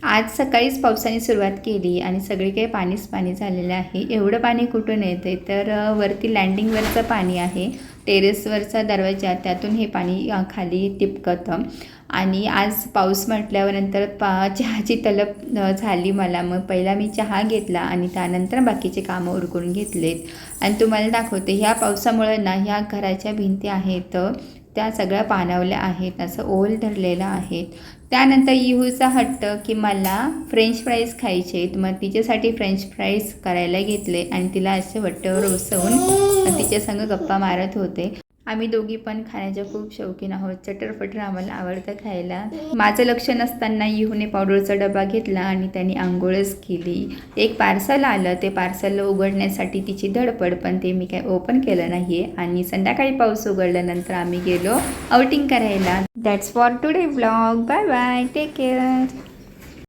आज सकाळीच पावसाने सुरुवात केली आणि सगळीकडे पाणीच पाणी झालेलं आहे. एवढं पाणी कुठून येते तर वरती लँडिंगवरचं पाणी आहे, टेरेसवरचा दरवाजा त्यातून हे पाणी खाली टिपकतं. आणि आज पाऊस म्हटल्यावर नंतर चहाची तलब झाली मला. मग पहिला मी चहा घेतला आणि त्यानंतर बाकीचे कामं उरकून घेतलेत. आणि तुम्हाला दाखवते ह्या पावसामुळे ना ह्या घराच्या भिंती आहेत त्या सगळ्या पाणावल्या आहेत, असं ओल धरलेलं आहेत. त्यानंतर इहूचा हट्ट की मला फ्रेंच फ्राईज खायचे आहेत. मग तिच्यासाठी फ्रेंच फ्राईज करायला घेतले आणि तिला असे वट्टेवर बसवून तिच्यासंग गप्पा मारत होते. आम्ही दोघी पण खाण्याच्या खूप शौकीन आहोत. चटरपटर आम्हाला आवडतं खायला. माझं लक्ष नसताना इहूने पावडरचा डबा घेतला आणि त्यांनी आंघोळच केली. एक पार्सल आलं, ते पार्सल उघडण्यासाठी तिची धडपड, पण ते मी काय ओपन केलं नाही आहे. आणि संध्याकाळी पाऊस उघडल्यानंतर आम्ही गेलो आउटिंग करायला. That's for today vlog. Bye bye, take care.